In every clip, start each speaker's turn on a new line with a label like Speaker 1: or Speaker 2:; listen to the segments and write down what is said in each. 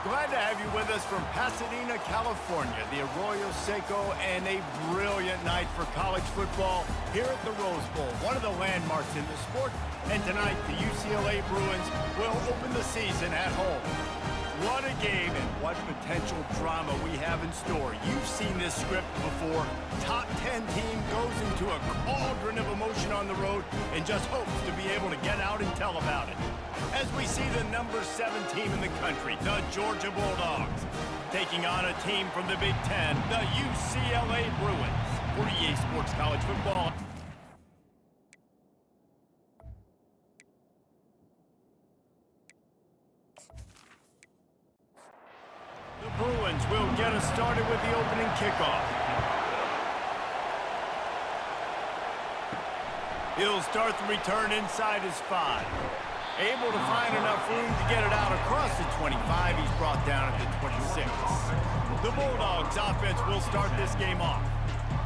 Speaker 1: Glad to have you with us from Pasadena, California, the Arroyo Seco, and a brilliant night for college football here at the Rose Bowl, one of the landmarks in the sport. And tonight, the UCLA Bruins will open the season at home. What a game and what potential drama we have in store. You've seen this script before. Top 10 team goes into a cauldron of emotion on the road and just hopes to be able to get out and tell about it. As we see the number 7 team in the country, the Georgia Bulldogs, taking on a team from the Big Ten, the UCLA Bruins. For EA Sports College Football. The Bruins will get us started with the opening kickoff. He'll start the return inside his 5. Able to find enough room to get it out across the 25. He's brought down at the 26. The Bulldogs offense will start this game off.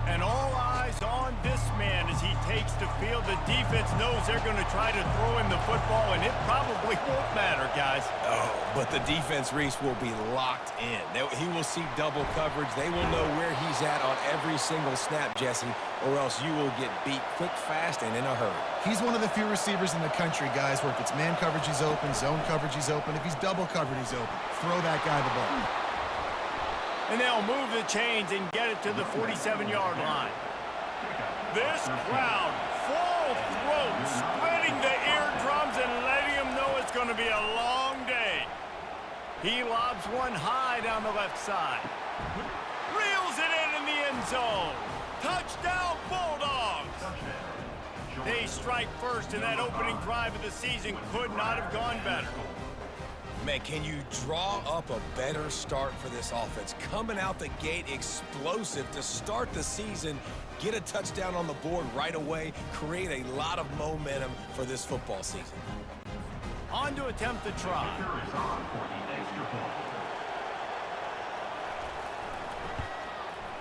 Speaker 1: And all eyes on this man as he takes the field. The defense knows they're going to try to throw him the football, and it probably won't matter, guys.
Speaker 2: Oh, but the defense, Reese, will be locked in. He will see double coverage. They will know where he's at on every single snap, Jesse, or else you will get beat quick, fast, and in a hurry.
Speaker 3: He's one of the few receivers in the country, guys, where if it's man coverage, he's open, zone coverage, he's open. If he's double covered, he's open. Throw that guy the ball.
Speaker 1: And they'll move the chains and get it to the 47-yard line. This crowd, full throat, splitting the eardrums and letting them know it's going to be a long day. He lobs one high down the left side. Reels it in the end zone. Touchdown, Bulldogs! They strike first, and that opening drive of the season could not have gone better.
Speaker 2: Man, can you draw up a better start for this offense? Coming out the gate explosive to start the season, get a touchdown on the board right away, create a lot of momentum for this football season.
Speaker 1: On to attempt the try.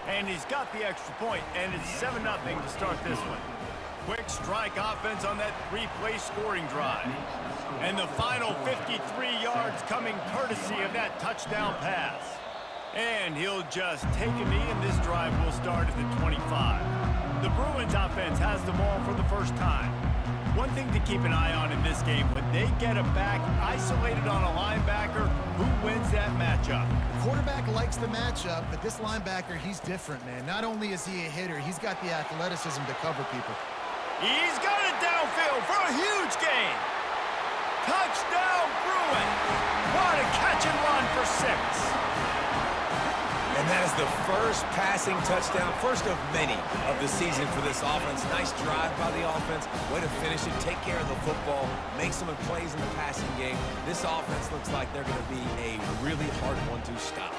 Speaker 1: And he's got the extra point, and it's 7-0 to start this one. Quick strike offense on that 3-play scoring drive. And the final 53 yards coming courtesy of that touchdown pass. And he'll just take a knee, and this drive will start at the 25. The Bruins offense has the ball for the first time. One thing to keep an eye on in this game, when they get a back isolated on a linebacker, who wins that matchup?
Speaker 3: The quarterback likes the matchup, but this linebacker, he's different, man. Not only is he a hitter, he's got the athleticism to cover people.
Speaker 1: He's got it downfield for a huge gain. Touchdown, Bruins. What a catch and run for 6.
Speaker 2: And that is the first passing touchdown, first of many of the season for this offense. Nice drive by the offense. Way to finish it, take care of the football, make some plays in the passing game. This offense looks like they're going to be a really hard one to stop.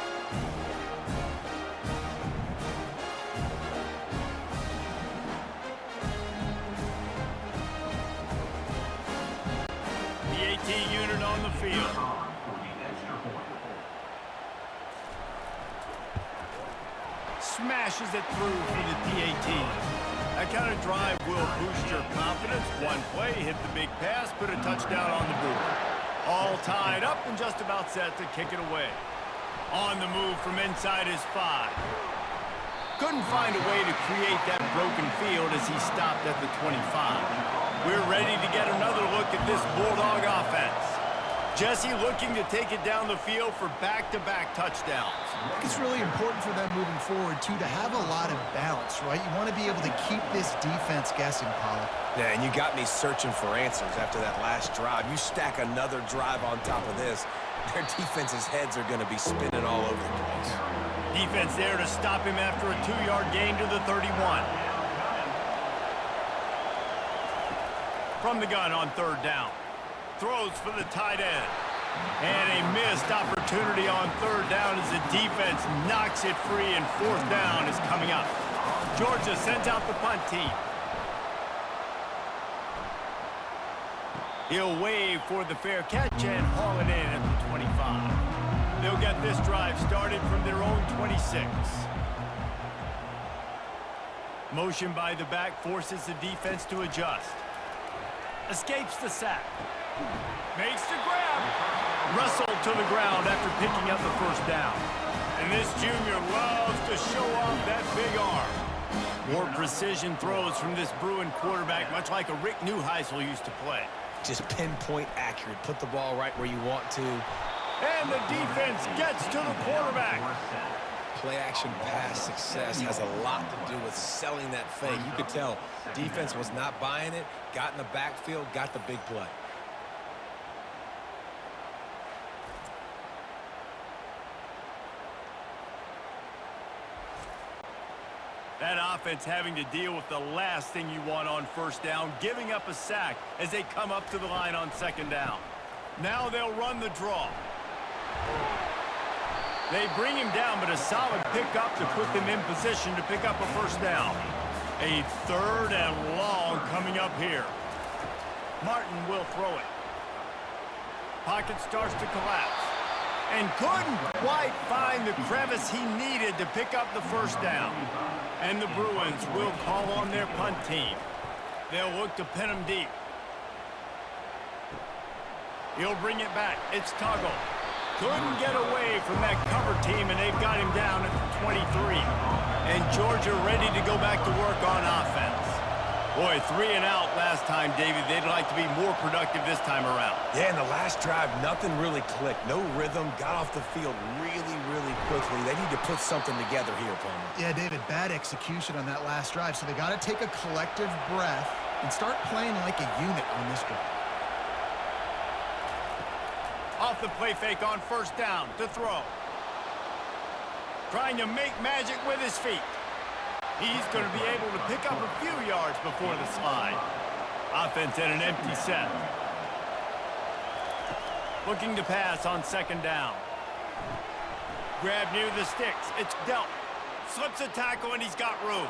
Speaker 1: The AT unit on the field. Smashes it through for the PAT. That kind of drive will boost your confidence. One play, hit the big pass, put a touchdown on the board. All tied up and just about set to kick it away. On the move from inside his 5. Couldn't find a way to create that broken field as he stopped at the 25. We're ready to get another look at this Bulldog offense. Jesse looking to take it down the field for back-to-back touchdowns.
Speaker 3: I think it's really important for them moving forward, too, to have a lot of balance, right? You want to be able to keep this defense guessing, Pollock.
Speaker 2: Yeah, and you got me searching for answers after that last drive. You stack another drive on top of this, their defense's heads are going to be spinning all over the place.
Speaker 1: Defense there to stop him after a 2-yard gain to the 31. From the gun on 3rd down. Throws for the tight end. And a missed opportunity on 3rd down as the defense knocks it free, and 4th down is coming up. Georgia sends out the punt team. He'll wave for the fair catch and haul it in at the 25. They'll get this drive started from their own 26. Motion by the back forces the defense to adjust. Escapes the sack. Makes the grab. wrestled to the ground after picking up the first down. And this junior loves to show off that big arm. More precision throws from this Bruin quarterback, much like a Rick Neuheisel used to play.
Speaker 2: Just pinpoint accurate. Put the ball right where you want to.
Speaker 1: And the defense gets to the quarterback.
Speaker 2: Play-action pass success has a lot to do with selling that fake. You could tell defense was not buying it, got in the backfield, got the big play.
Speaker 1: That offense having to deal with the last thing you want on first down, giving up a sack as they come up to the line on second down. Now they'll run the draw. They bring him down, but a solid pickup to put them in position to pick up a first down. A 3rd and long coming up here. Martin will throw it. Pocket starts to collapse. And couldn't quite find the crevice he needed to pick up the first down. And the Bruins will call on their punt team. They'll look to pin him deep. He'll bring it back. It's Tuggle. Couldn't get away from that cover team, and they've got him down at the 23. And Georgia ready to go back to work on offense. Boy, 3 and out last time, David. They'd like to be more productive this time around.
Speaker 2: Yeah, in the last drive, nothing really clicked. No rhythm, got off the field really, really quickly. They need to put something together here, Palmer.
Speaker 3: Yeah, David, bad execution on that last drive, so they got to take a collective breath and start playing like a unit on this drive.
Speaker 1: Off the play fake on first down to throw. Trying to make magic with his feet. He's going to be able to pick up a few yards before the slide. Offense at an empty set. Looking to pass on second down. Grab near the sticks. It's dealt. Slips a tackle and he's got room.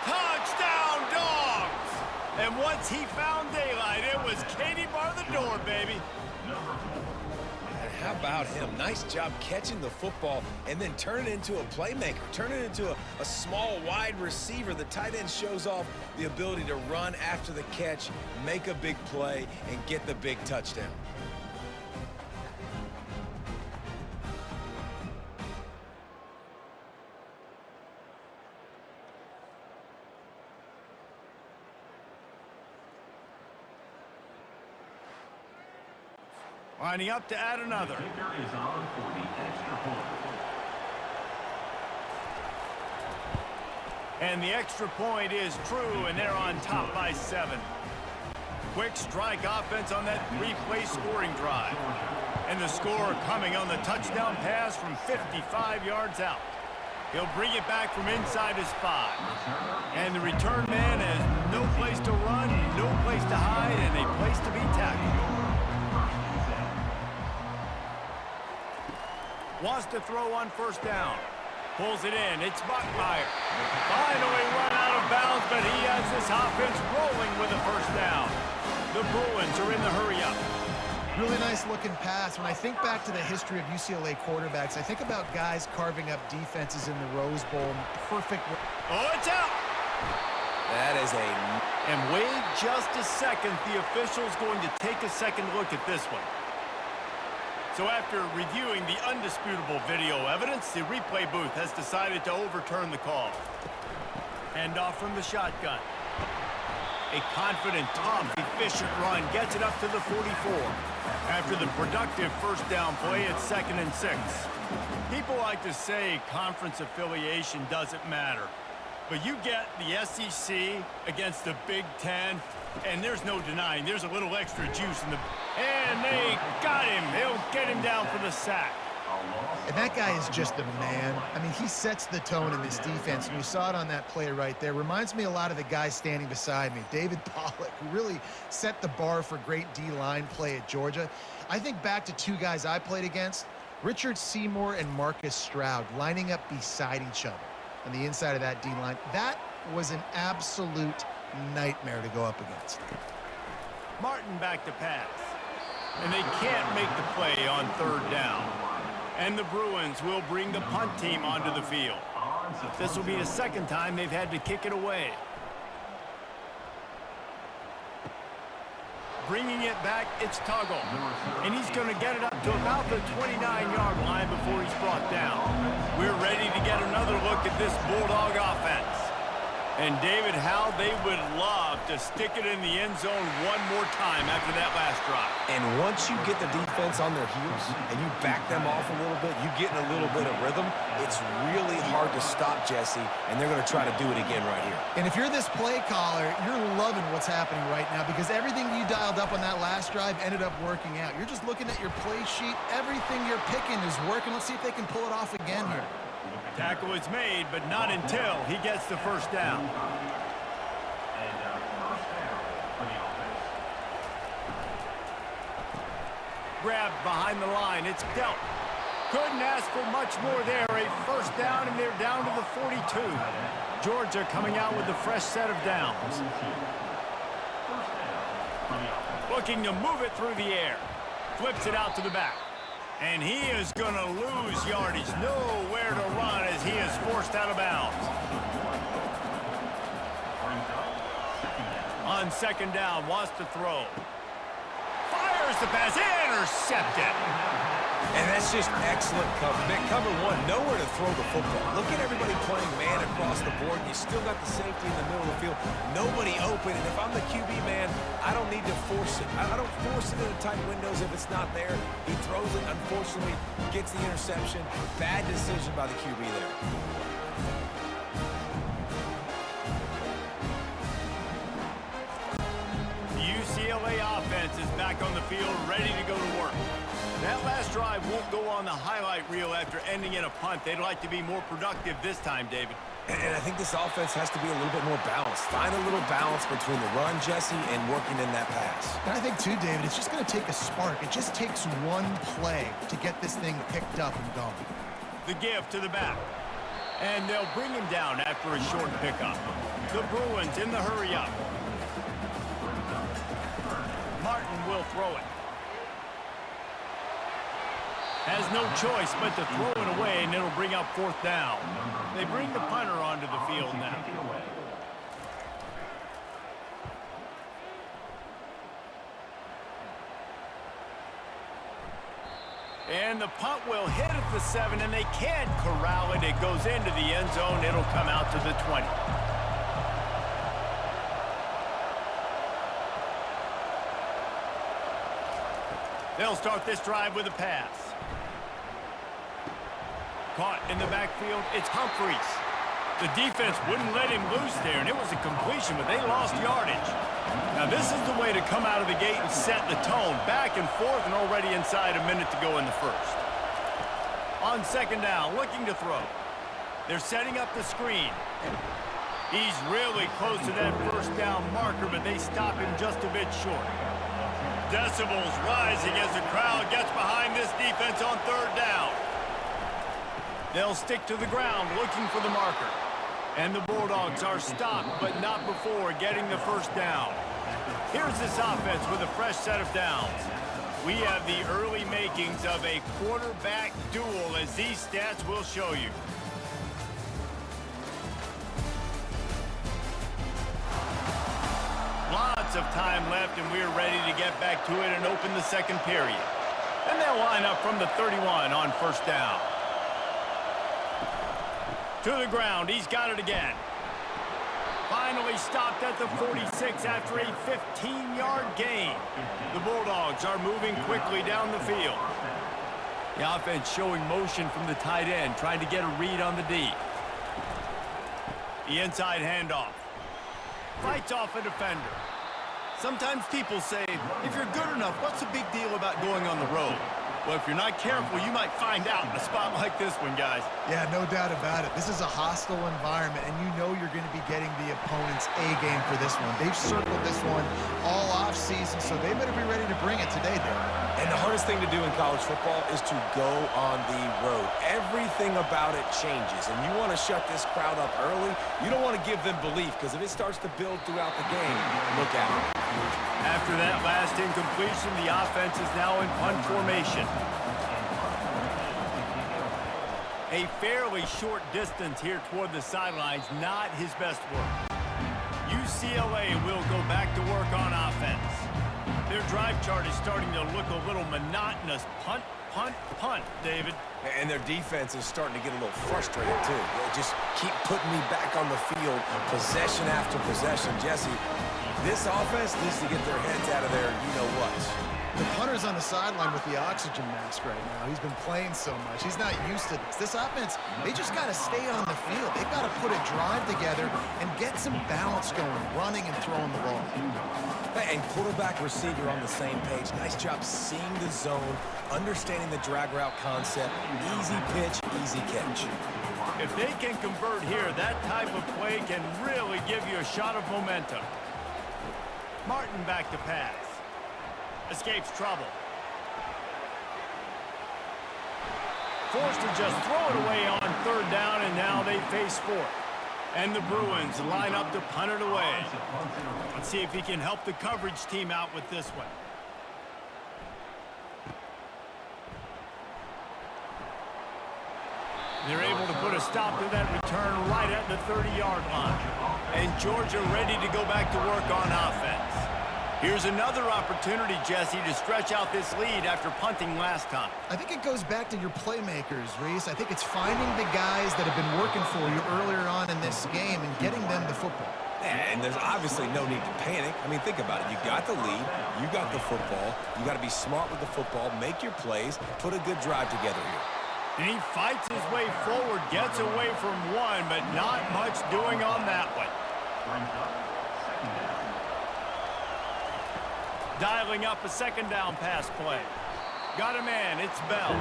Speaker 1: Touchdown, Dogs! And once he found daylight, it was Katie bar the door, baby.
Speaker 2: And how about him? Nice job catching the football and then turn it into a playmaker. Turn it into a small, wide receiver. The tight end shows off the ability to run after the catch, make a big play, and get the big touchdown.
Speaker 1: Lining up to add another. And the extra point is true, and they're on top by 7. Quick strike offense on that 3-play scoring drive. And the score coming on the touchdown pass from 55 yards out. He'll bring it back from inside his 5. And the return man has no place to run, no place to hide, and a place to be tackled. Wants to throw on first down. Pulls it in. It's Buckmeyer. Finally run out of bounds, but he has this offense rolling with a first down. The Bruins are in the hurry-up.
Speaker 3: Really nice looking pass. When I think back to the history of UCLA quarterbacks, I think about guys carving up defenses in the Rose Bowl in perfect way.
Speaker 1: Oh, it's out!
Speaker 2: That is a...
Speaker 1: And wait just a second. The official's going to take a second look at this one. So after reviewing the undisputable video evidence, the replay booth has decided to overturn the call. Hand off from the shotgun. A confident, tough, efficient run gets it up to the 44. After the productive first down play, it's 2nd and 6. People like to say conference affiliation doesn't matter. But you get the SEC against the Big Ten, and there's no denying there's a little extra juice in the... And they got him. They'll get him down for the sack.
Speaker 3: And that guy is just a man. I mean, he sets the tone in this defense, and you saw it on that play right there. Reminds me a lot of the guy standing beside me, David Pollock, who really set the bar for great D-line play at Georgia. I think back to 2 guys I played against, Richard Seymour and Marcus Stroud, lining up beside each other on the inside of that D-line. That was an absolute nightmare to go up against.
Speaker 1: Martin back to pass. And they can't make the play on 3rd down. And the Bruins will bring the punt team onto the field. This will be the 2nd time they've had to kick it away. bringing it back. It's Tuggle. And he's going to get it up to about the 29-yard line before he's brought down. We're ready to get another look at this Bulldog offense. And, David, how they would love to stick it in the end zone one more time after that last drive.
Speaker 2: And once you get the defense on their heels and you back them off a little bit, you get in a little bit of rhythm, it's really hard to stop, Jesse, and they're going to try to do it again right here.
Speaker 3: And if you're this play caller, you're loving what's happening right now because everything you dialed up on that last drive ended up working out. You're just looking at your play sheet. Everything you're picking is working. Let's see if they can pull it off again here.
Speaker 1: Tackle is made, but not until he gets the first down. Grabbed behind the line. It's dealt. Couldn't ask for much more there. A first down, and they're down to the 42. Georgia coming out with a fresh set of downs. Looking to move it through the air. Flips it out to the back. And he is going to lose yardage. Nowhere to run as he is forced out of bounds. On second down, wants to throw. Fires the pass, intercepted.
Speaker 2: And that's just excellent cover. Man, cover one, nowhere to throw the football. Look at everybody playing man across the board. You still got the safety in the middle of the field. Nobody open. And if I'm the QB, man, I don't need to force it. I don't force it into tight windows if it's not there. He throws it, unfortunately, gets the interception. Bad decision by the QB there.
Speaker 1: The UCLA offense is back on the field, ready to go to work. That last drive won't go on the highlight reel after ending in a punt. They'd like to be more productive this time, David.
Speaker 2: And I think this offense has to be a little bit more balanced. Find a little balance between the run, Jesse, and working in that pass.
Speaker 3: And I think, too, David, it's just going to take a spark. It just takes one play to get this thing picked up and going.
Speaker 1: The give to the back. And they'll bring him down after a short pickup. The Bruins in the hurry up. Martin will throw it. Has no choice but to throw it away, and it'll bring up fourth down. They bring the punter onto the field now. And the punt will hit at the 7, and they can't corral it. It goes into the end zone. It'll come out to the 20. They'll start this drive with a pass. Caught in the backfield, it's Humphreys. The defense wouldn't let him loose there, and it was a completion, but they lost yardage. Now, this is the way to come out of the gate and set the tone. Back and forth, and already inside a minute to go in the first. On second down, looking to throw. They're setting up the screen. He's really close to that first down marker, but they stop him just a bit short. Decibels rising as the crowd gets behind this defense on third down. They'll stick to the ground looking for the marker. And the Bulldogs are stopped, but not before getting the first down. Here's this offense with a fresh set of downs. We have the early makings of a quarterback duel, as these stats will show you. Lots of time left, and we're ready to get back to it and open the second period. And they'll line up from the 31 on first down. To the ground, he's got it again. Finally stopped at the 46 after a 15-yard gain. The Bulldogs are moving quickly down the field. The offense showing motion from the tight end, trying to get a read on the D. The inside handoff. Fights off a defender. Sometimes people say, if you're good enough, what's the big deal about going on the road? Well, if you're not careful, you might find out in a spot like this one, guys.
Speaker 3: Yeah, no doubt about it. This is a hostile environment, and you know you're going to be getting the opponent's A-game for this one. They've circled this one all off-season, so they better be ready to bring it today, Dave.
Speaker 2: And the hardest thing to do in college football is to go on the road. Everything about it changes, and you want to shut this crowd up early. You don't want to give them belief, because if it starts to build throughout the game, look out.
Speaker 1: After that last incompletion, the offense is now in punt formation. A fairly short distance here toward the sidelines, not his best work. UCLA will go back to work on offense. Their drive chart is starting to look a little monotonous. Punt, punt, punt, David.
Speaker 2: And their defense is starting to get a little frustrated, too. They just keep putting me back on the field, possession after possession. Jesse, this offense needs to get their heads out of their you-know-what.
Speaker 3: The punter's on the sideline with the oxygen mask right now. He's been playing so much. He's not used to this. This offense, they just got to stay on the field. They've got to put a drive together and get some balance going, running and throwing the ball.
Speaker 2: And quarterback, receiver on the same page. Nice job seeing the zone, understanding the drag route concept. Easy pitch, easy catch.
Speaker 1: If they can convert here, that type of play can really give you a shot of momentum. Martin back to pass. Escapes trouble. Forced to just throw it away on third down, and now they face fourth. And the Bruins line up to punt it away. Let's see if he can help the coverage team out with this one. They're able to put a stop to that return right at the 30-yard line. And Georgia ready to go back to work on offense. Here's another opportunity, Jesse, to stretch out this lead after punting last time.
Speaker 3: I think it goes back to your playmakers, Reese. I think it's finding the guys that have been working for you earlier on in this game and getting them the football.
Speaker 2: And there's obviously no need to panic. I mean, think about it. You got the lead. You got the football. You got to be smart with the football. Make your plays. Put a good drive together here.
Speaker 1: And he fights his way forward, gets away from one, but not much doing on that one. Dialing up a second down pass play. Got a man, it's Bell.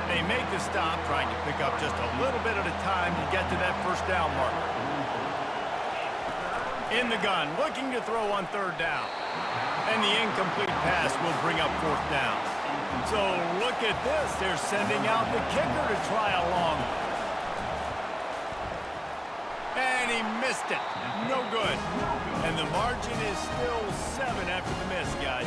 Speaker 1: They make the stop, trying to pick up just a little bit at a time to get to that first down marker. In the gun, looking to throw on third down. And the incomplete pass will bring up fourth down. So look at this, they're sending out the kicker to try a long one. And he missed it. No good. And the margin is still 7 after the miss, guys.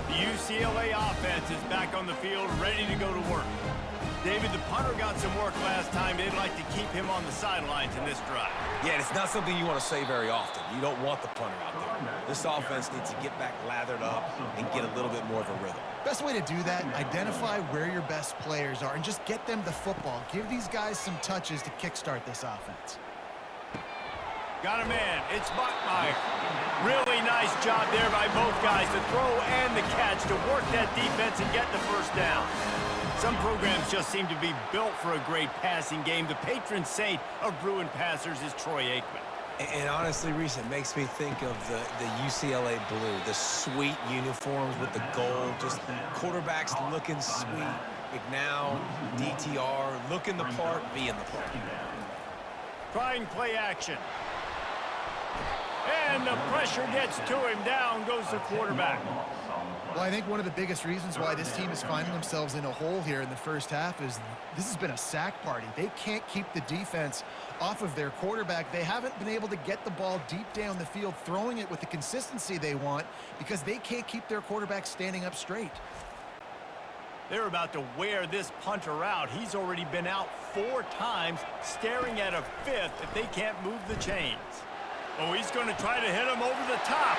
Speaker 1: The UCLA offense is back on the field, ready to go to work. David, the punter got some work last time. They'd like to keep him on the sidelines in this drive.
Speaker 2: Yeah, it's not something you want to say very often. You don't want the punter out there. This offense needs to get back lathered up and get a little bit more of a rhythm.
Speaker 3: Best way to do that, identify where your best players are and just get them the football. Give these guys some touches to kickstart this offense.
Speaker 1: Got a man. It's Bachmeier. Really nice job there by both guys to throw and the catch to work that defense and get the first down. Some programs just seem to be built for a great passing game. The patron saint of Bruin passers is Troy Aikman.
Speaker 2: And honestly, Reese, it makes me think of the UCLA blue, the sweet uniforms with the gold, just quarterbacks looking sweet. McNow, DTR, looking the part, being the part.
Speaker 1: Trying play action. And the pressure gets to him. Down goes the quarterback.
Speaker 3: Well, I think one of the biggest reasons why this team is finding themselves in a hole here in the first half is this has been a sack party. They can't keep the defense off of their quarterback. They haven't been able to get the ball deep down the field, throwing it with the consistency they want because they can't keep their quarterback standing up straight.
Speaker 1: They're about to wear this punter out. He's already been out 4 times, staring at a 5th if they can't move the chains. Oh, he's going to try to hit him over the top.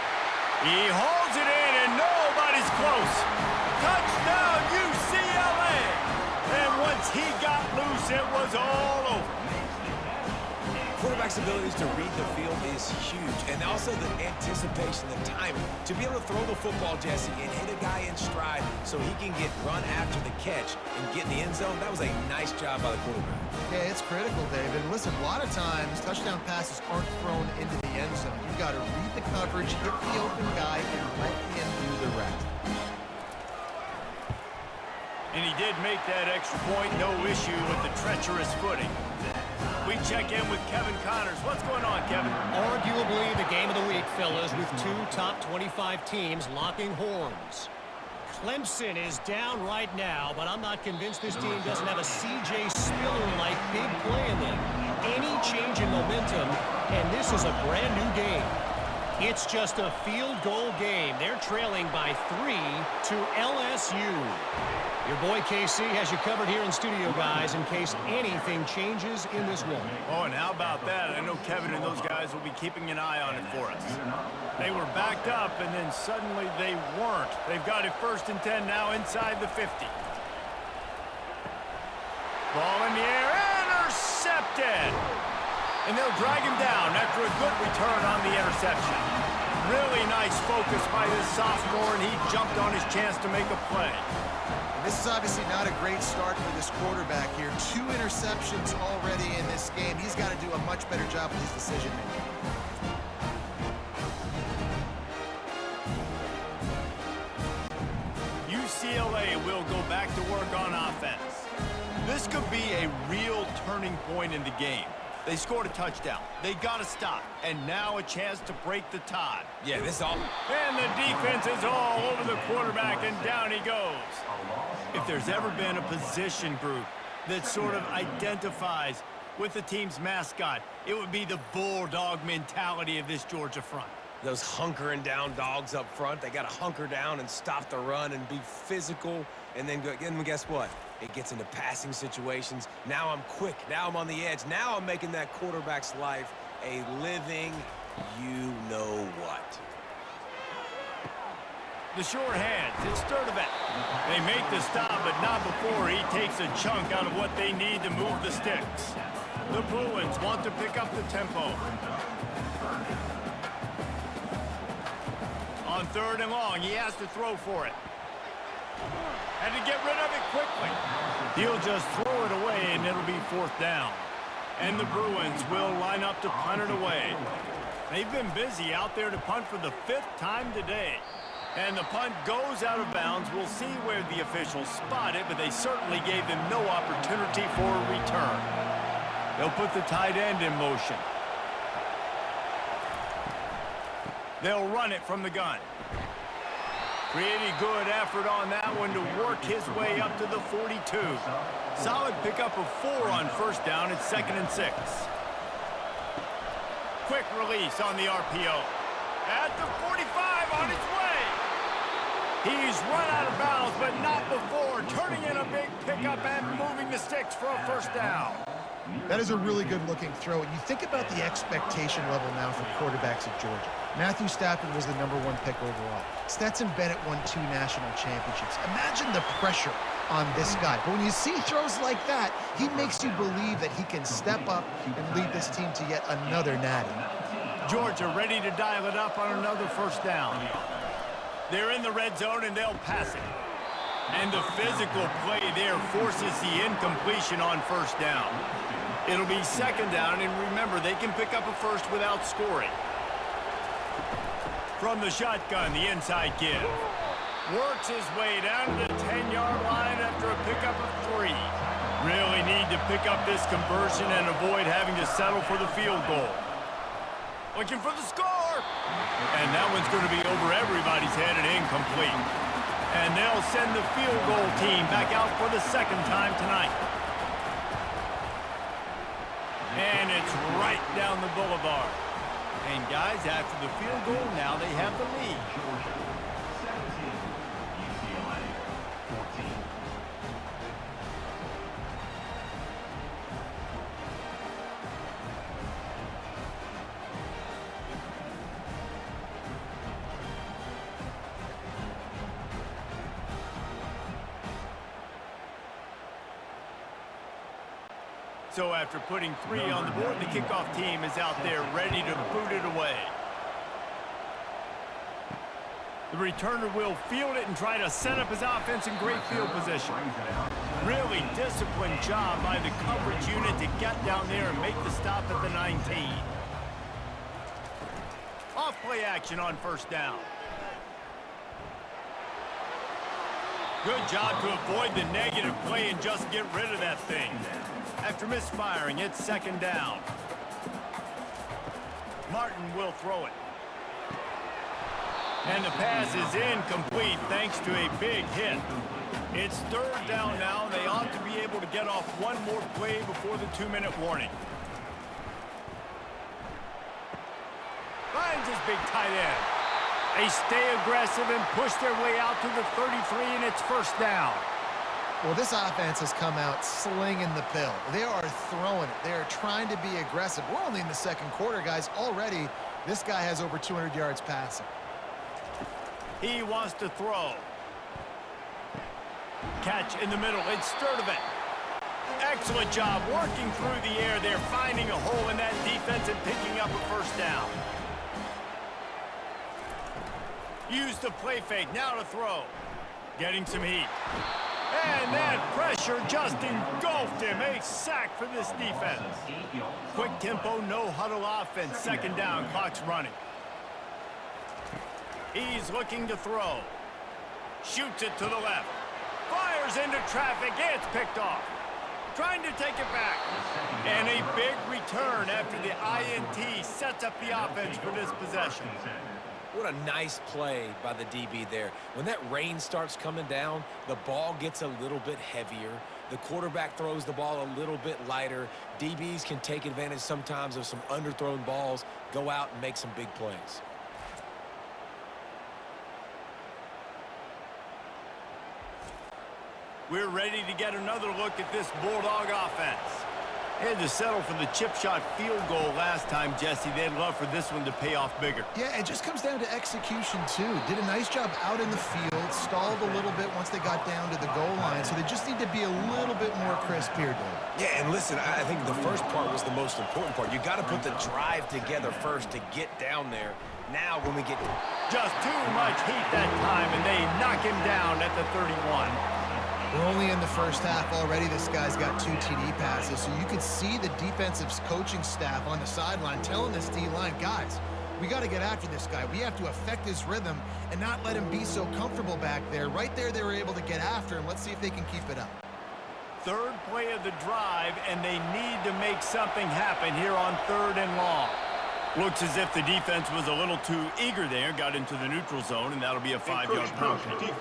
Speaker 1: He holds it in, and nobody's close. Touchdown, UCLA! And once he got loose, it was all over.
Speaker 2: Quarterback's abilities to read the field is huge, and also the anticipation, the timing. To be able to throw the football, Jesse, and hit a guy in stride so he can get run after the catch and get in the end zone, that was a nice job by the quarterback.
Speaker 3: Yeah, it's critical, David. Listen, a lot of times, touchdown passes aren't thrown into the end zone. You've got to read the coverage, hit the open guy, and let him do the rest.
Speaker 1: And he did make that extra point, no issue with the treacherous footing. We check in with Kevin Connors. What's going on, Kevin?
Speaker 4: Arguably the game of the week, fellas, with 2 top 25 teams locking horns. Clemson is down right now, but I'm not convinced this team doesn't have a C.J. Spiller-like big play in them. Any change in momentum, and this is a brand new game. It's just a field goal game. They're trailing by 3 to LSU. Your boy KC has you covered here in studio, guys, in case anything changes in this one.
Speaker 1: Oh, and how about that? I know Kevin and those guys will be keeping an eye on it for us. They were backed up, and then suddenly they weren't. They've got it 1st and 10 now inside the 50. Ball in the air, intercepted! And they'll drag him down after a good return on the interception. Really nice focus by this sophomore, and he jumped on his chance to make a play.
Speaker 3: And this is obviously not a great start for this quarterback here. 2 interceptions already in this game. He's got to do a much better job with his decision-making.
Speaker 1: UCLA will go back to work on offense. This could be a real turning point in the game. They scored a touchdown. They got to stop. And now a chance to break the tie.
Speaker 2: Yeah, this all...
Speaker 1: And the defense is all over the quarterback, and down he goes. If there's ever been a position group that sort of identifies with the team's mascot, it would be the bulldog mentality of this Georgia front.
Speaker 2: Those hunkering down dogs up front, they got to hunker down and stop the run and be physical. And then guess what? It gets into passing situations. Now I'm quick. Now I'm on the edge. Now I'm making that quarterback's life a living you-know-what.
Speaker 1: The short hands, it's Sturdivant. They make the stop, but not before he takes a chunk out of what they need to move the sticks. The Bruins want to pick up the tempo. On 3rd and long, he has to throw for it. And to get rid of it quickly. He'll just throw it away, and it'll be 4th down. And the Bruins will line up to punt it away. They've been busy out there to punt for the 5th time today. And the punt goes out of bounds. We'll see where the officials spot it, but they certainly gave them no opportunity for a return. They'll put the tight end in motion. They'll run it from the gun. Pretty good effort on that one to work his way up to the 42. Solid pickup of 4 on 1st down. It's 2nd and 6. Quick release on the RPO. At the 45 on its way. He's run out of bounds, but not before turning in a big pickup and moving the sticks for a 1st down.
Speaker 3: That is a really good-looking throw. And you think about the expectation level now for quarterbacks at Georgia. Matthew Stafford was the #1 pick overall. Stetson Bennett won 2 national championships. Imagine the pressure on this guy. But when you see throws like that, he makes you believe that he can step up and lead this team to yet another natty.
Speaker 1: Georgia ready to dial it up on another 1st down. They're in the red zone, and they'll pass it. And the physical play there forces the incompletion on 1st down. It'll be 2nd down, and remember, they can pick up a 1st without scoring. From the shotgun, the inside give. Works his way down to the 10-yard line after a pickup of 3. Really need to pick up this conversion and avoid having to settle for the field goal. Looking for the score! And that one's going to be over everybody's head and incomplete. And they'll send the field goal team back out for the 2nd time tonight. And it's right down the boulevard. And guys, after the field goal, now they have the lead.
Speaker 5: UCLA 14.
Speaker 1: So after putting 3 on the board, the kickoff team is out there ready to boot it away. The returner will field it and try to set up his offense in great field position. Really disciplined job by the coverage unit to get down there and make the stop at the 19. Off play action on 1st down. Good job to avoid the negative play and just get rid of that thing. After misfiring, it's 2nd down. Martin will throw it. And the pass is incomplete thanks to a big hit. It's 3rd down now. They ought to be able to get off one more play before the 2-minute warning. By finds his big tight end. They stay aggressive and push their way out to the 33, and it's first down.
Speaker 3: Well, this offense has come out slinging the pill. They are throwing it. They are trying to be aggressive. We're only in the second quarter, guys. Already, this guy has over 200 yards passing.
Speaker 1: He wants to throw. Catch in the middle. It's Sturdivant. Excellent job working through the air there, finding a hole in that defense and picking up a first down. Use the play fake. Now to throw. Getting some heat. And that pressure just engulfed him. A sack for this defense. Quick tempo, no huddle offense. Second down, clock's running. He's looking to throw. Shoots it to the left. Fires into traffic. It's picked off. Trying to take it back. And a big return after the INT sets up the offense for this possession.
Speaker 2: What a nice play by the DB there. When that rain starts coming down, the ball gets a little bit heavier. The quarterback throws the ball a little bit lighter. DBs can take advantage sometimes of some underthrown balls, go out and make some big plays.
Speaker 1: We're ready to get another look at this Bulldog offense. They had to settle for the chip shot field goal last time, Jesse. They'd love for this one to pay off bigger.
Speaker 3: Yeah, it just comes down to execution, too. Did a nice job out in the field, stalled a little bit once they got down to the goal line, so they just need to be a little bit more crisp here, Dave.
Speaker 2: Yeah, and listen, I think the first part was the most important part. You got to put the drive together first to get down there. Now when we get...
Speaker 1: Just too much heat that time, and they knock him down at the 31.
Speaker 3: We're only in the first half already. This guy's got 2 TD passes, so you can see the defensive coaching staff on the sideline telling this D-line, guys, we got to get after this guy. We have to affect his rhythm and not let him be so comfortable back there. Right there, they were able to get after him. Let's see if they can keep it up.
Speaker 1: Third play of the drive, and they need to make something happen here on 3rd and long. Looks as if the defense was a little too eager there, got into the neutral zone, and that'll be a 5-yard penalty.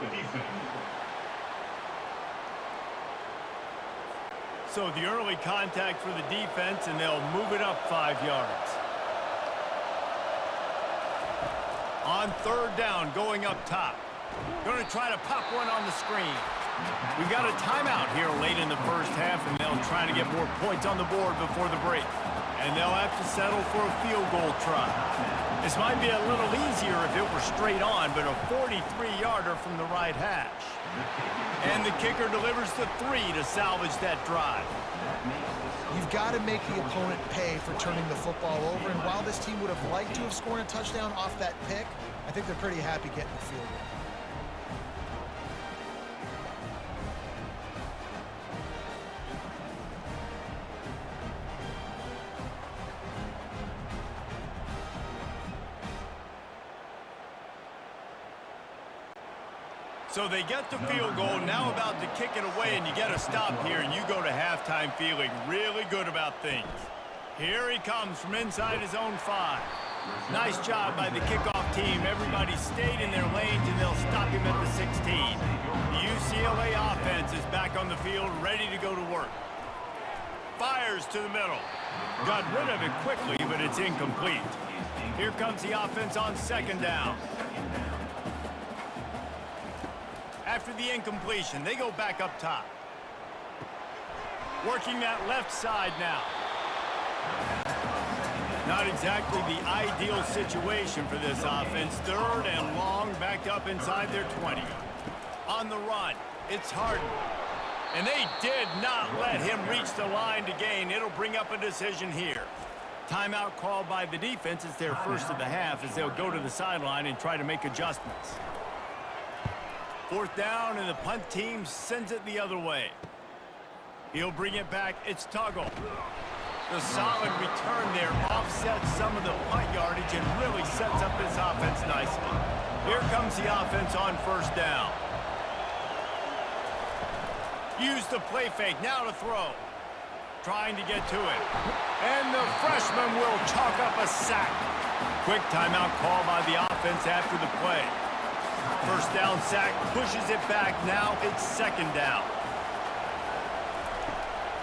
Speaker 1: So the early contact for the defense, and they'll move it up 5 yards. On 3rd down, going up top. Going to try to pop one on the screen. We got a timeout here late in the first half, and they'll try to get more points on the board before the break. And they'll have to settle for a field goal try. This might be a little easier if it were straight on, but a 43-yarder from the right hash. And the kicker delivers the 3 to salvage that drive.
Speaker 3: You've got to make the opponent pay for turning the football over, and while this team would have liked to have scored a touchdown off that pick, I think they're pretty happy getting the field goal.
Speaker 1: So they get the field goal, now about to kick it away, and you get a stop here, and you go to halftime feeling really good about things. Here he comes from inside his own 5. Nice job by the kickoff team. Everybody stayed in their lanes, and they'll stop him at the 16. The UCLA offense is back on the field, ready to go to work. Fires to the middle. Got rid of it quickly, but it's incomplete. Here comes the offense on 2nd down. After the incompletion, they go back up top. Working that left side now. Not exactly the ideal situation for this offense. 3rd and long, backed up inside their 20. On the run, it's Harden. And they did not let him reach the line to gain. It'll bring up a decision here. Timeout called by the defense. It's their first of the half as they'll go to the sideline and try to make adjustments. 4th down, and the punt team sends it the other way. He'll bring it back. It's Tuggle. The solid return there offsets some of the punt yardage and really sets up this offense nicely. Here comes the offense on 1st down. Use the play fake. Now to throw. Trying to get to it. And the freshman will chalk up a sack. Quick timeout call by the offense after the play. 1st down sack, pushes it back. Now it's 2nd down.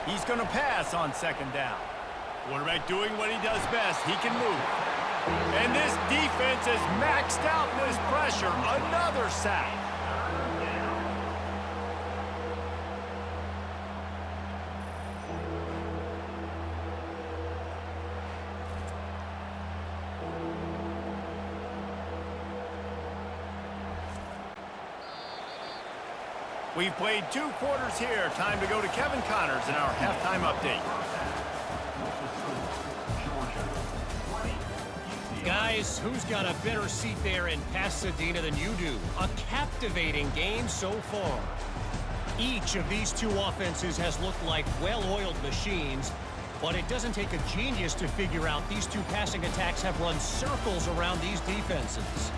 Speaker 1: He's going to pass on 2nd down. Quarterback doing what he does best. He can move. And this defense is maxed out in this pressure. Another sack. We've played 2 quarters here. Time to go to Kevin Connors in our halftime update.
Speaker 4: Guys, who's got a better seat there in Pasadena than you do? A captivating game so far. Each of these 2 offenses has looked like well-oiled machines, but it doesn't take a genius to figure out these 2 passing attacks have run circles around these defenses.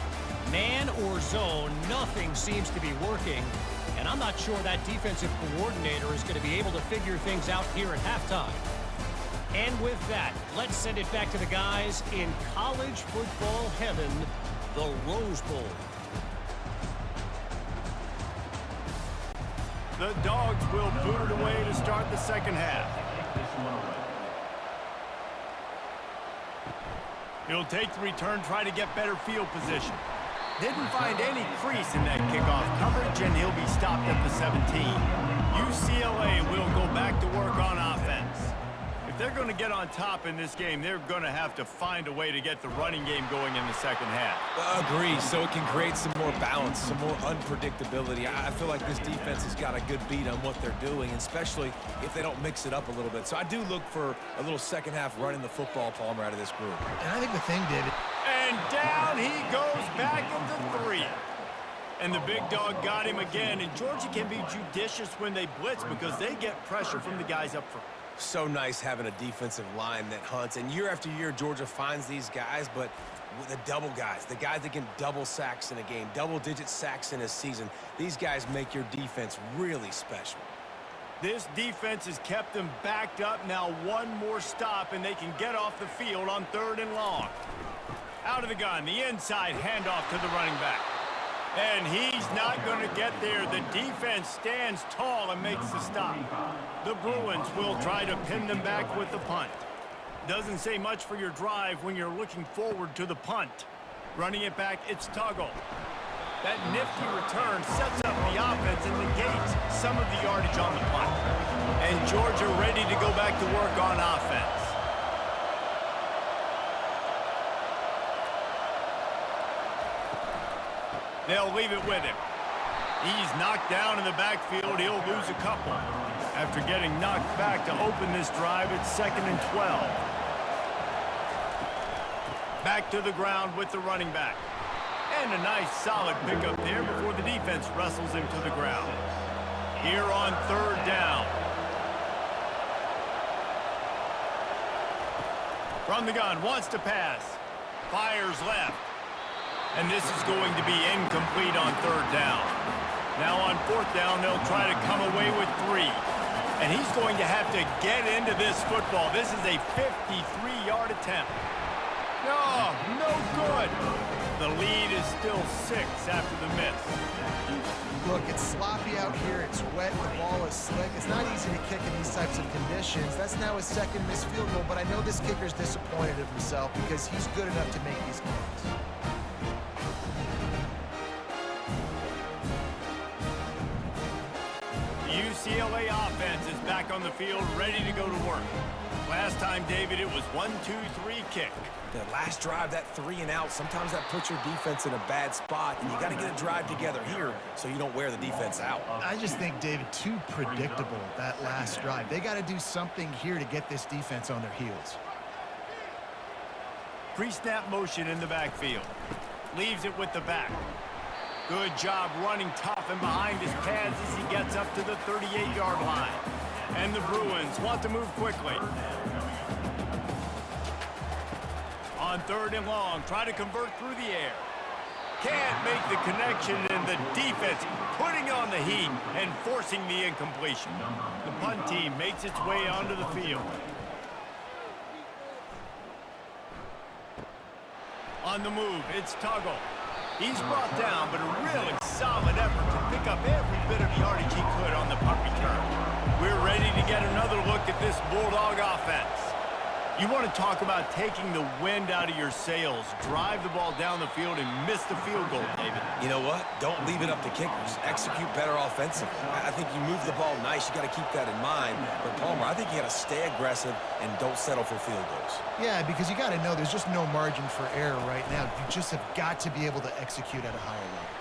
Speaker 4: Man or zone, nothing seems to be working, and I'm not sure that defensive coordinator is going to be able to figure things out here at halftime. And with that, let's send it back to the guys in college football heaven, the Rose Bowl.
Speaker 1: The Dogs will boot it away to start the second half. He'll take the return, try to get better field position. Didn't find any crease in that kickoff coverage, and he'll be stopped at the 17. UCLA will go back to work on offense. If they're going to get on top in this game, they're going to have to find a way to get the running game going in the second half.
Speaker 2: Agree, so it can create some more balance, some more unpredictability. I feel like this defense has got a good beat on what they're doing, especially if they don't mix it up a little bit. So I do look for a little second half running the football, Palmer, out of this group.
Speaker 3: And I think the thing, David,
Speaker 1: and down he goes back at the 3. And the big dog got him again. And Georgia can be judicious when they blitz because they get pressure from the guys up front.
Speaker 2: So nice having a defensive line that hunts. And year after year, Georgia finds these guys, but the double guys, the guys that can double sacks in a game, double-digit sacks in a season, these guys make your defense really special.
Speaker 1: This defense has kept them backed up. Now 1 more stop, and they can get off the field on 3rd and long. Out of the gun, the inside handoff to the running back. And he's not going to get there. The defense stands tall and makes the stop. The Bruins will try to pin them back with the punt. Doesn't say much for your drive when you're looking forward to the punt. Running it back, it's Tuggle. That nifty return sets up the offense and negates some of the yardage on the punt. And Georgia ready to go back to work on offense. They'll leave it with him. He's knocked down in the backfield. He'll lose a couple. After getting knocked back to open this drive, it's 2nd and 12. Back to the ground with the running back. And a nice solid pickup there before the defense wrestles him to the ground. Here on 3rd down. From the gun, wants to pass. Fires left. And this is going to be incomplete on 3rd down. Now on 4th down, they'll try to come away with 3. And he's going to have to get into this football. This is a 53-yard attempt. No, no good. The lead is still 6 after the miss.
Speaker 3: look, it's sloppy out here. It's wet. The ball is slick. It's not easy to kick in these types of conditions. That's now his 2nd missed field goal, but I know this kicker's disappointed of himself because he's good enough to make these kicks.
Speaker 1: The UCLA offense is back on the field, ready to go to work. Last time, David, it was 1-2-3 kick.
Speaker 2: The last drive, that 3 and out, sometimes that puts your defense in a bad spot, and you got to get a drive together here so you don't wear the defense out.
Speaker 3: I just think, David, too predictable, that last drive. They got to do something here to get this defense on their heels.
Speaker 1: Pre-snap motion in the backfield. Leaves it with the back. Good job running tough and behind his pads as he gets up to the 38-yard line. And the Bruins want to move quickly. On 3rd and long, try to convert through the air. Can't make the connection, and the defense putting on the heat and forcing the incompletion. The punt team makes its way onto the field. On the move, it's Tuggle. He's brought down, but a really solid effort to pick up every bit of yardage he could on the punt return. We're ready to get another look at this Bulldog offense. You want to talk about taking the wind out of your sails. Drive the ball down the field and miss the field goal, David.
Speaker 2: You know what? Don't leave it up to kickers. Execute better offensively. I think you move the ball nice. You got to keep that in mind. But, Palmer, I think you got to stay aggressive and don't settle for field goals.
Speaker 3: Yeah, because you got to know there's just no margin for error right now. You just have got to be able to execute at a higher level.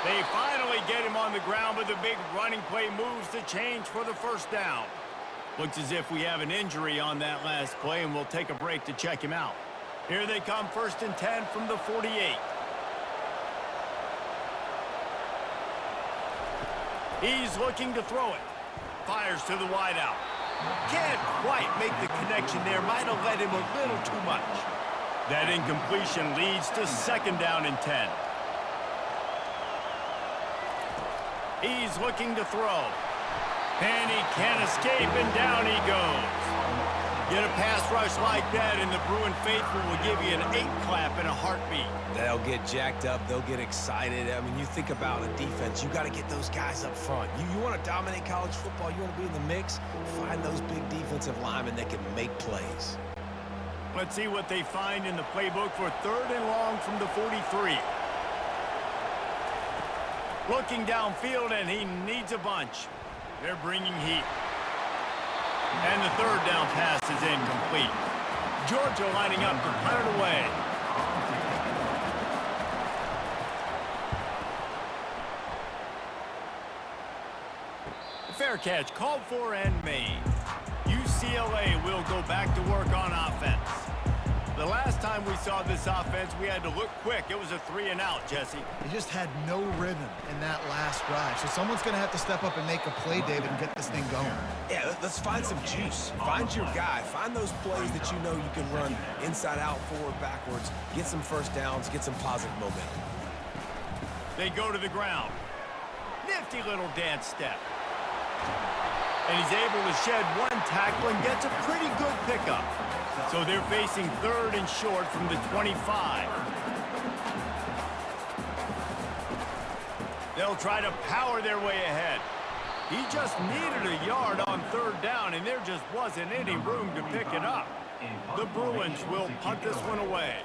Speaker 1: They finally get him on the ground, but the big running play moves the change for the first down. Looks as if we have an injury on that last play, and we'll take a break to check him out. Here they come, 1st and 10 from the 48. He's looking to throw it. Fires to the wideout. Can't quite make the connection there. Might have led him a little too much. That incompletion leads to 2nd down and 10. He's looking to throw. And he can't escape, and down he goes. Get a pass rush like that, and the Bruin faithful will give you an 8-clap in a heartbeat.
Speaker 2: They'll get jacked up. They'll get excited. I mean, you think about a defense. You got to get those guys up front. You want to dominate college football. You want to be in the mix. Find those big defensive linemen that can make plays.
Speaker 1: Let's see what they find in the playbook for 3rd and long from the 43. Looking downfield, and he needs a bunch. They're bringing heat. And the 3rd down pass is incomplete. Georgia lining up to punt it away. Fair catch called for and made. UCLA will go back to work on offense. The last time we saw this offense, we had to look quick. It was a 3-and-out, Jesse.
Speaker 3: They just had no rhythm in that last drive. So someone's going to have to step up and make a play, David, and get this thing going.
Speaker 2: Yeah, let's find some juice. Find your guy. Find those plays that you know you can run inside out, forward, backwards. Get some first downs. Get some positive momentum.
Speaker 1: They go to the ground. Nifty little dance step. And he's able to shed one tackle and gets a pretty good pickup. So they're facing 3rd and short from the 25. They'll try to power their way ahead. He just needed a yard on 3rd down, and there just wasn't any room to pick it up. The Bruins will punt this one away.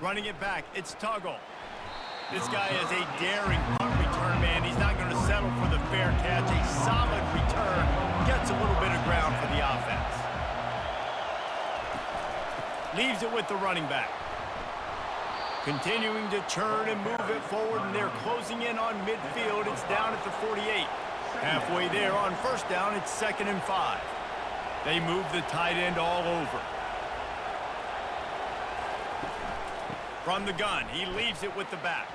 Speaker 1: Running it back, it's Tuggle. This guy is a daring punt return man. He's not going to settle for the fair catch. A solid return. Gets a little bit of ground for the offense. Leaves it with the running back. Continuing to churn and move it forward, and they're closing in on midfield. It's down at the 48. Halfway there on 1st down, it's 2nd and 5. They move the tight end all over. From the gun, he leaves it with the back.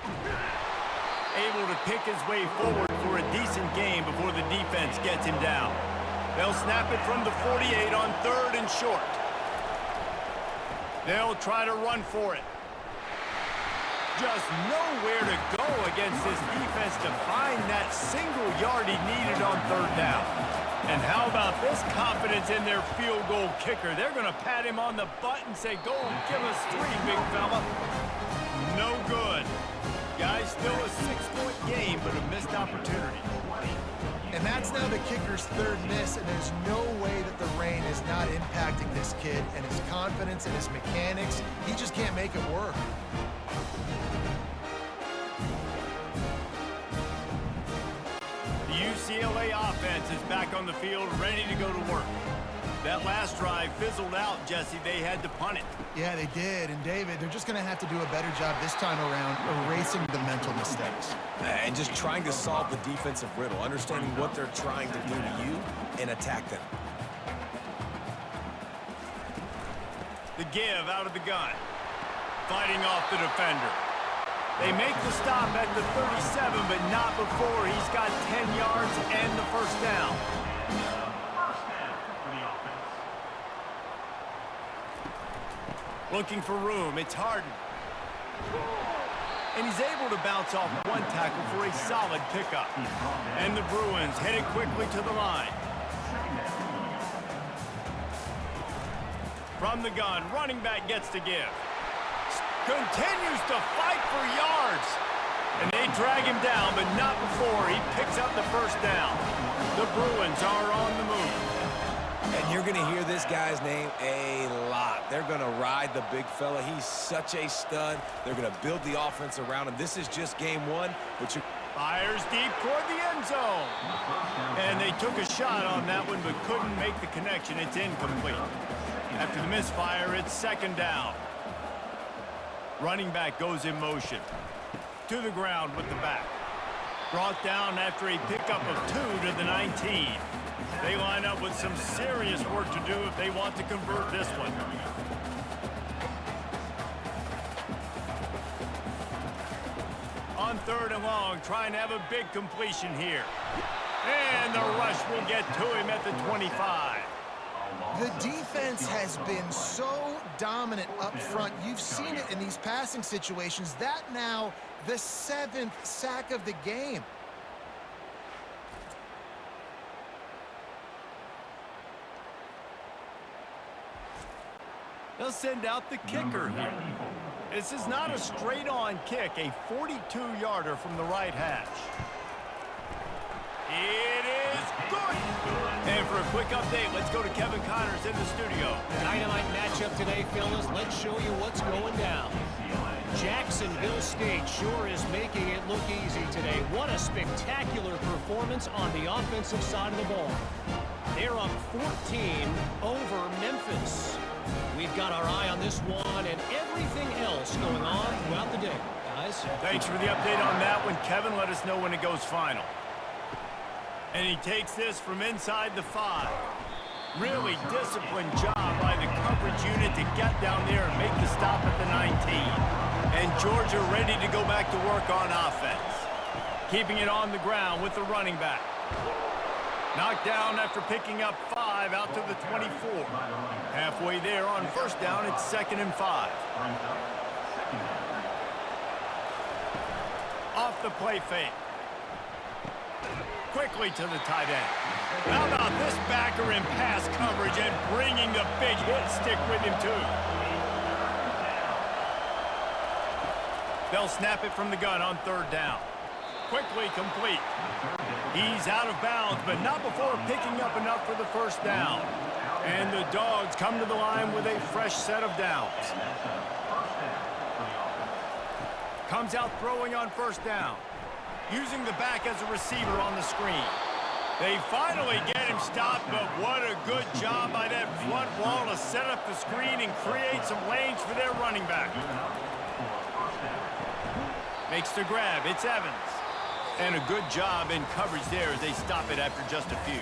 Speaker 1: Able to pick his way forward for a decent game before the defense gets him down. They'll snap it from the 48 on 3rd and short. They'll try to run for it. Just nowhere to go against this defense to find that single yard he needed on 3rd down. And how about this confidence in their field goal kicker? They're going to pat him on the butt and say, go and give us 3, big fella. No good. Guys, still a 6-point game, but a missed opportunity.
Speaker 3: And that's now the kicker's 3rd miss, and there's no way that the rain is not impacting this kid and his confidence and his mechanics. He just can't make it work.
Speaker 1: The UCLA offense is back on the field, ready to go to work. That last drive fizzled out, Jesse. They had to punt it.
Speaker 3: Yeah, they did. And, David, they're just going to have to do a better job this time around erasing the mental mistakes.
Speaker 2: And just trying to solve the defensive riddle, understanding what they're trying to do to you and attack them.
Speaker 1: The give out of the gun. Fighting off the defender. They make the stop at the 37, but not before he's got 10 yards and the 1st down. Looking for room, it's Harden. And he's able to bounce off one tackle for a solid pickup. And the Bruins headed quickly to the line. From the gun, running back gets to give. Continues to fight for yards. And they drag him down, but not before he picks up the first down. The Bruins are on the move.
Speaker 2: And you're going to hear this guy's name a lot. They're going to ride the big fella. He's such a stud. They're going to build the offense around him. This is just game one, but you're...
Speaker 1: Fires deep toward the end zone. And they took a shot on that one, but couldn't make the connection. It's incomplete. After the misfire, it's second down. Running back goes in motion. To the ground with the back. Brought down after a pickup of 2 to the 19. They line up with some serious work to do if they want to convert this one. On 3rd and long, trying to have a big completion here. And the rush will get to him at the 25.
Speaker 3: The defense has been so dominant up front. You've seen it in these passing situations. That now the 7th sack of the game.
Speaker 1: They'll send out the kicker here. This is not a straight-on kick, a 42-yarder from the right hash. It is good. And for a quick update, let's go to Kevin Connors in the studio.
Speaker 4: Dynamite matchup today, fellas. Let's show you what's going down. Jacksonville State sure is making it look easy today. What a spectacular performance on the offensive side of the ball. They're up 14 over Memphis. We've got our eye on this one and everything else going on throughout the day, guys.
Speaker 1: Thanks for the update on that one, Kevin. Let us know when it goes final. And he takes this from inside the 5. Really disciplined job by the coverage unit to get down there and make the stop at the 19. And Georgia ready to go back to work on offense. Keeping it on the ground with the running back. Knocked down after picking up 5 out to the 24. Halfway there on first down, it's 2nd and 5. Off the play fake. Quickly to the tight end. How about this backer in pass coverage and bringing the big hit stick with him too. They'll snap it from the gun on 3rd down. Quickly complete. He's out of bounds, but not before picking up enough for the first down. And the Dogs come to the line with a fresh set of downs. Comes out throwing on first down. Using the back as a receiver on the screen. They finally get him stopped, but what a good job by that front wall to set up the screen and create some lanes for their running back. Makes the grab. It's Evans. And a good job in coverage there as they stop it after just a few.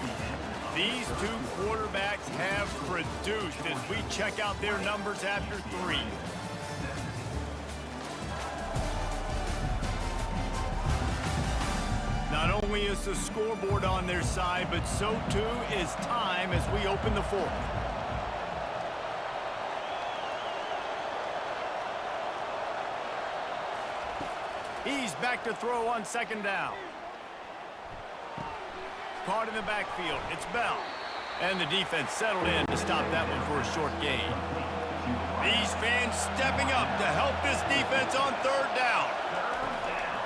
Speaker 1: These two quarterbacks have produced as we check out their numbers after 3. Not only is the scoreboard on their side, but so too is time as we open the 4th. He's back to throw on 2nd down. Caught in the backfield. It's Bell. And the defense settled in to stop that one for a short gain. These fans stepping up to help this defense on 3rd down.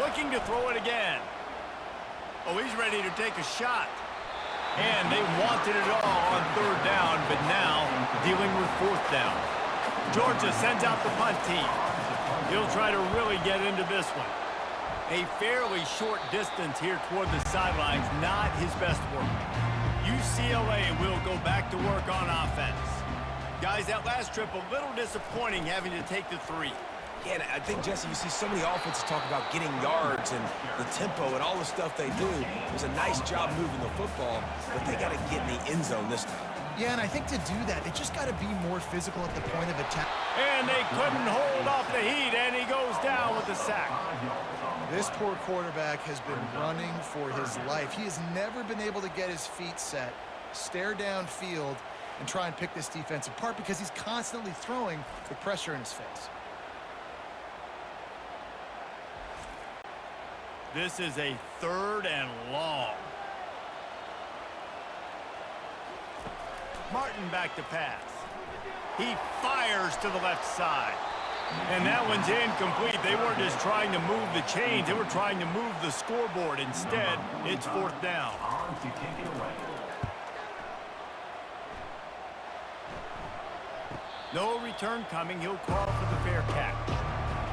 Speaker 1: Looking to throw it again. Oh, he's ready to take a shot. And they wanted it all on 3rd down, but now dealing with 4th down. Georgia sends out the punt team. He'll try to really get into this one. A fairly short distance here toward the sidelines, not his best work. UCLA will go back to work on offense. Guys, that last trip a little disappointing having to take the 3.
Speaker 2: Yeah, and I think, Jesse, you see so many offenses talk about getting yards and the tempo and all the stuff they do. It was a nice job moving the football, but they got to get in the end zone this time.
Speaker 3: Yeah, and I think to do that, they just got to be more physical at the point of attack.
Speaker 1: And they couldn't hold off the heat, and he goes down with the sack.
Speaker 3: This poor quarterback has been running for his life. He has never been able to get his feet set, stare downfield, and try and pick this defense apart because he's constantly throwing with pressure in his face.
Speaker 1: This is a 3rd and long. Martin back to pass. He fires to the left side. And that one's incomplete. They weren't just trying to move the chains. They were trying to move the scoreboard. Instead, it's fourth down.
Speaker 5: On to take it away.
Speaker 1: No return coming. He'll call for the fair catch.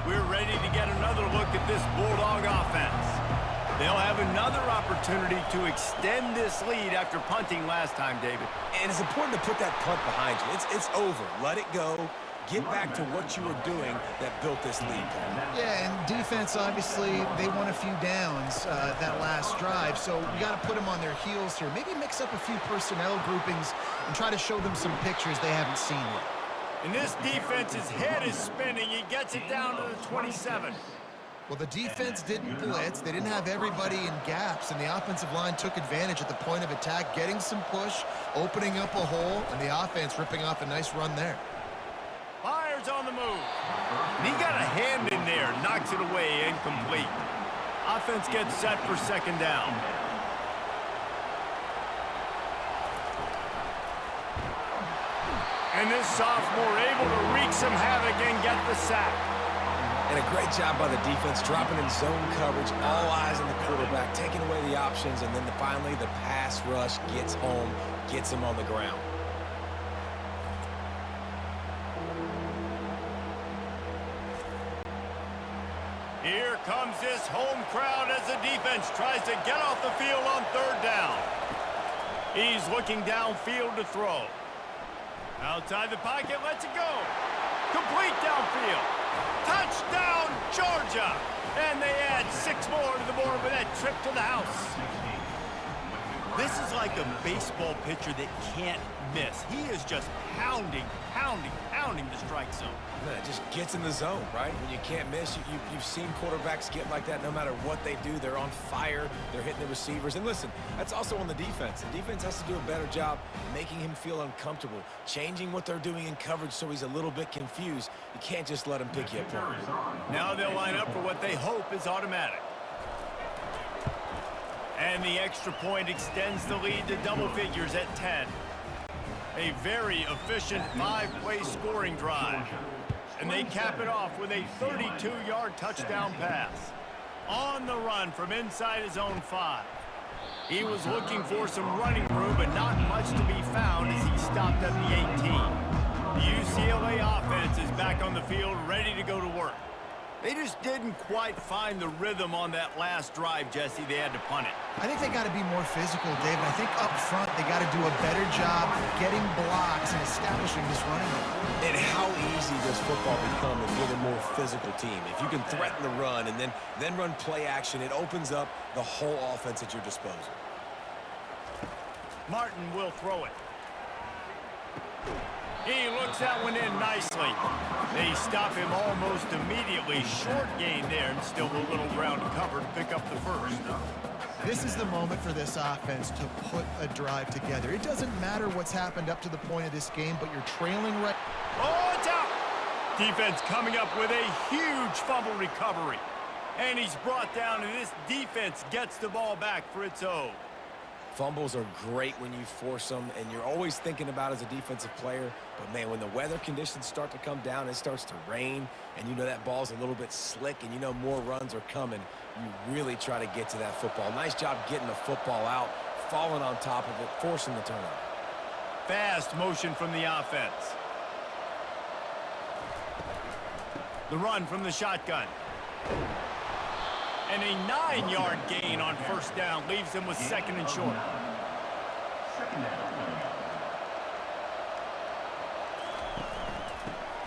Speaker 1: We're ready to get another look at this Bulldog offense. They'll have another opportunity to extend this lead after punting last time, David.
Speaker 2: And it's important to put that punt behind you. It's over. Let it go. Get back to what you were doing that built this lead.
Speaker 3: Yeah, and defense, obviously, they won a few downs that last drive, so you got to put them on their heels here. Maybe mix up a few personnel groupings and try to show them some pictures they haven't seen yet.
Speaker 1: And this defense's head is spinning. He gets it down to the 27.
Speaker 3: Well, the defense didn't blitz. They didn't have everybody in gaps, and the offensive line took advantage at the point of attack, getting some push, opening up a hole, and the offense ripping off a nice run there.
Speaker 1: Fires on the move. And he got a hand in there, knocks it away, incomplete. Offense gets set for second down. And this sophomore able to wreak some havoc and get the sack.
Speaker 2: And a great job by the defense, dropping in zone coverage, all eyes on the quarterback, taking away the options, and then finally the pass rush gets home, gets him on the ground.
Speaker 1: Here comes this home crowd as the defense tries to get off the field on third down. He's looking downfield to throw. Outside the pocket, lets it go. Complete downfield. Touchdown, Georgia! And they add 6 more to the board with that trip to the house. This is like a baseball pitcher that can't miss. He is just pounding the strike zone.
Speaker 2: Yeah, it just gets in the zone, right? When you can't miss, you've seen quarterbacks get like that no matter what they do. They're on fire. They're hitting the receivers. And listen, that's also on the defense. The defense has to do a better job making him feel uncomfortable, changing what they're doing in coverage so he's a little bit confused. You can't just let him pick you apart.
Speaker 1: Now they'll line up for what they hope is automatic. And the extra point extends the lead to double figures at 10. A very efficient 5-play scoring drive. And they cap it off with a 32-yard touchdown pass. On the run from inside his own 5. He was looking for some running room, but not much to be found as he stopped at the 18. The UCLA offense is back on the field, ready to go to work. They just didn't quite find the rhythm on that last drive, Jesse. They had to punt it.
Speaker 3: I think they got to be more physical, David. I think up front they got to do a better job getting blocks and establishing this running game.
Speaker 2: And how easy does football become if you're the more physical team? If you can threaten the run and then run play action, it opens up the whole offense at your disposal.
Speaker 1: Martin will throw it. He looks that one in nicely. They stop him almost immediately. Short gain there, and still a little ground covered. Pick up the first.
Speaker 3: This is the moment for this offense to put a drive together. It doesn't matter what's happened up to the point of this game, but you're trailing right.
Speaker 1: Oh, it's out! Defense coming up with a huge fumble recovery. And he's brought down, and this defense gets the ball back for its own.
Speaker 2: Fumbles are great when you force them, and you're always thinking about as a defensive player. But, man, when the weather conditions start to come down, it starts to rain, and you know that ball's a little bit slick, and you know more runs are coming, you really try to get to that football. Nice job getting the football out, falling on top of it, forcing the turnover.
Speaker 1: Fast motion from the offense. The run from the shotgun. And a 9-yard gain on first down leaves them with second and short.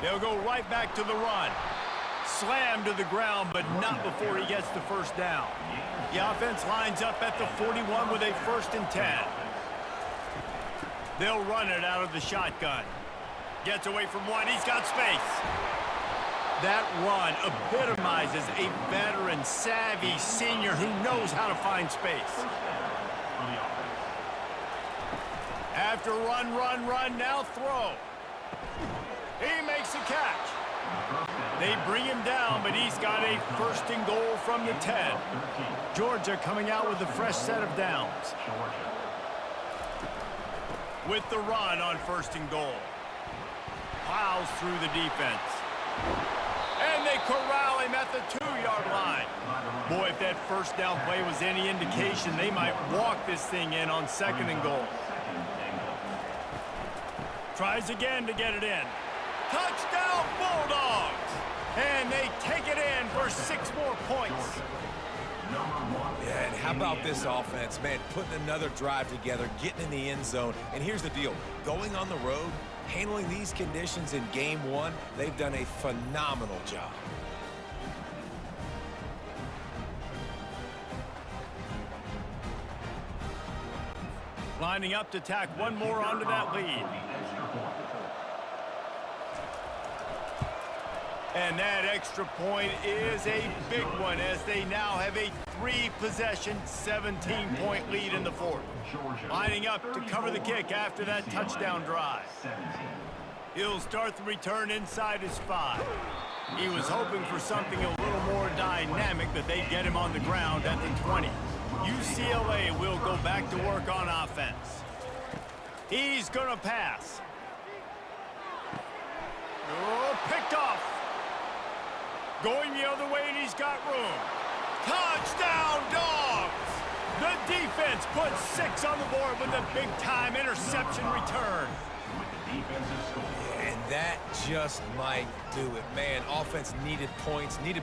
Speaker 1: They'll go right back to the run. Slammed to the ground, but not before he gets the first down. The offense lines up at the 41 with a 1st and 10. They'll run it out of the shotgun. Gets away from one. He's got space. That run epitomizes a veteran, savvy senior who knows how to find space. After run, now throw. He makes a catch. They bring him down, but he's got a 1st and goal from the 10. Georgia coming out with a fresh set of downs. With the run on 1st and goal. Plows through the defense. corral him at the 2-yard line. Boy, if that first down play was any indication, they might walk this thing in on 2nd and goal. Tries again to get it in. Touchdown, Bulldogs! And they take it in for 6 more points.
Speaker 2: Yeah, and how about this offense, man? Putting another drive together, getting in the end zone. And here's the deal. Going on the road, handling these conditions in game 1, they've done a phenomenal job.
Speaker 1: Lining up to tack one more onto that lead. And that extra point is a big one as they now have a 3-possession, 17-point lead in the 4th. Lining up to cover the kick after that touchdown drive. He'll start the return inside his 5. He was hoping for something a little more dynamic, but they get him on the ground at the 20. UCLA will go back to work on offense. He's going to pass. Oh, picked off. Going the other way, and he's got room. Touchdown, Dogs! The defense puts 6 on the board with a big-time interception return.
Speaker 2: And that just might do it. Man, offense needed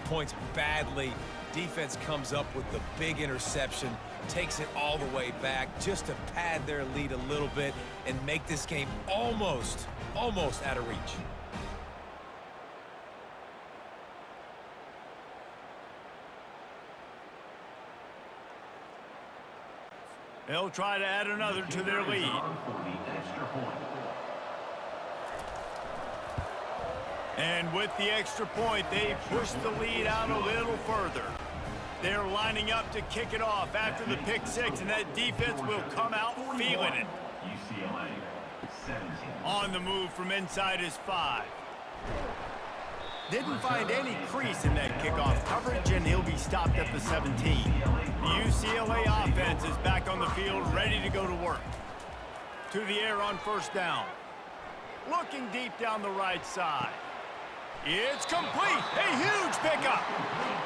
Speaker 2: points badly. Defense comes up with the big interception, takes it all the way back just to pad their lead a little bit and make this game almost out of reach.
Speaker 1: They'll try to add another to their lead. And with the extra point, they push the lead out a little further. They're lining up to kick it off after the pick 6, and that defense will come out feeling it.
Speaker 5: UCLA 17.
Speaker 1: On the move from inside his 5. Didn't find any crease in that kickoff coverage, and he'll be stopped at the 17. The UCLA offense is back on the field, ready to go to work. To the air on 1st down. Looking deep down the right side. It's complete. A huge pickup.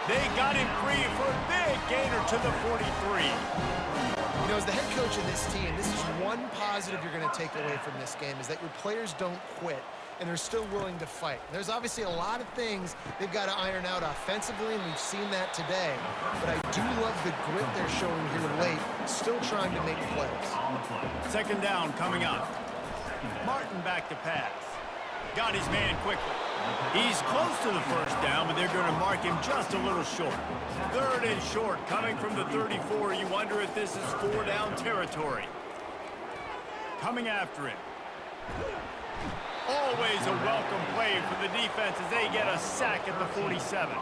Speaker 1: They got him free for a big gainer to the 43.
Speaker 3: You know, as the head coach of this team, this is one positive you're going to take away from this game, is that your players don't quit, and they're still willing to fight. There's obviously a lot of things they've got to iron out offensively, and we've seen that today. But I do love the grit they're showing here late, still trying to make plays.
Speaker 1: 2nd down coming up. Martin back to pass. Got his man quickly. He's close to the 1st down, but they're going to mark him just a little short. 3rd and short coming from the 34. You wonder if this is 4-down territory. Coming after him. Always a welcome play for the defense as they get a sack at the 47.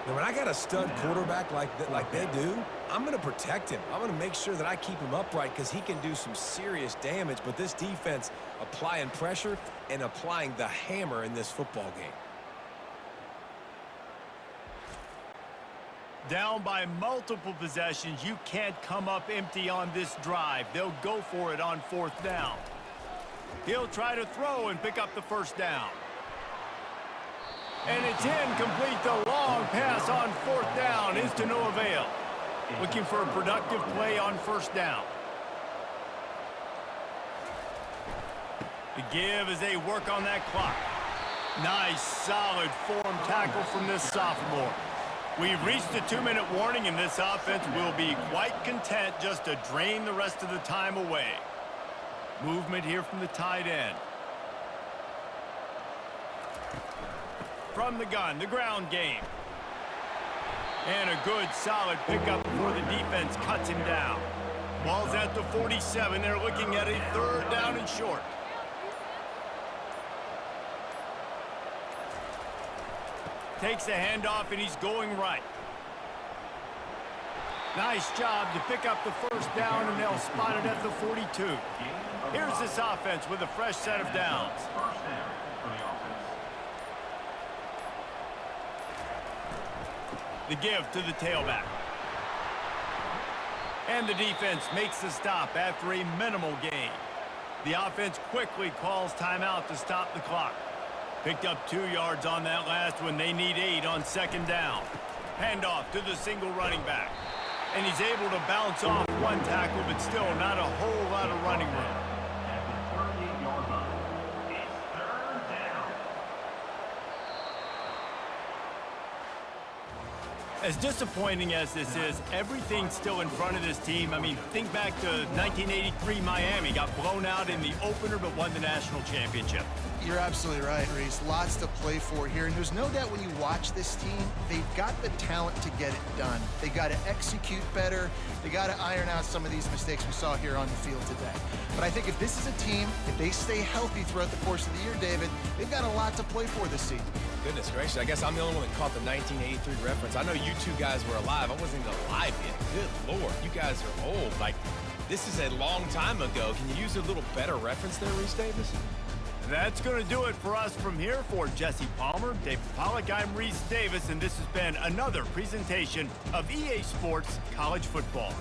Speaker 2: Now, when I got a stud quarterback like they do, I'm going to protect him. I'm going to make sure that I keep him upright because he can do some serious damage. But this defense applying pressure and applying the hammer in this football game.
Speaker 1: Down by multiple possessions, you can't come up empty on this drive. They'll go for it on 4th down. He'll try to throw and pick up the 1st down. And it's incomplete. The long pass on 4th down is to no avail. Looking for a productive play on 1st down. The give as they work on that clock. Nice, solid form tackle from this sophomore. We've reached the 2-minute warning, and this offense will be quite content just to drain the rest of the time away. Movement here from the tight end. From the gun, the ground game. And a good, solid pickup before the defense cuts him down. Ball's at the 47. They're looking at a 3rd down and short. Takes the handoff, and he's going right. Nice job to pick up the 1st down, and they'll spot it at the 42. Here's this offense with a fresh set of downs. The give to the tailback. And the defense makes the stop after a minimal gain. The offense quickly calls timeout to stop the clock. Picked up 2 yards on that last one. They need 8 on second down. Handoff to the single running back. And he's able to bounce off one tackle, but still not a whole lot of running room.
Speaker 5: At the 38-yard line, it's third down.
Speaker 1: As disappointing as this is, everything's still in front of this team. I mean, think back to 1983 Miami. Got blown out in the opener, but won the national championship.
Speaker 3: You're absolutely right, Reese. Lots to play for here. And there's no doubt when you watch this team, they've got the talent to get it done. They got to execute better. They got to iron out some of these mistakes we saw here on the field today. But I think if this is a team, if they stay healthy throughout the course of the year, David, they've got a lot to play for this season.
Speaker 2: Goodness gracious, I guess I'm the only one that caught the 1983 reference. I know you two guys were alive. I wasn't even alive yet. Good Lord, you guys are old. Like, this is a long time ago. Can you use a little better reference there, Reese Davis?
Speaker 1: That's going to do it for us from here. For Jesse Palmer, David Pollack, I'm Reese Davis, and this has been another presentation of EA Sports College Football.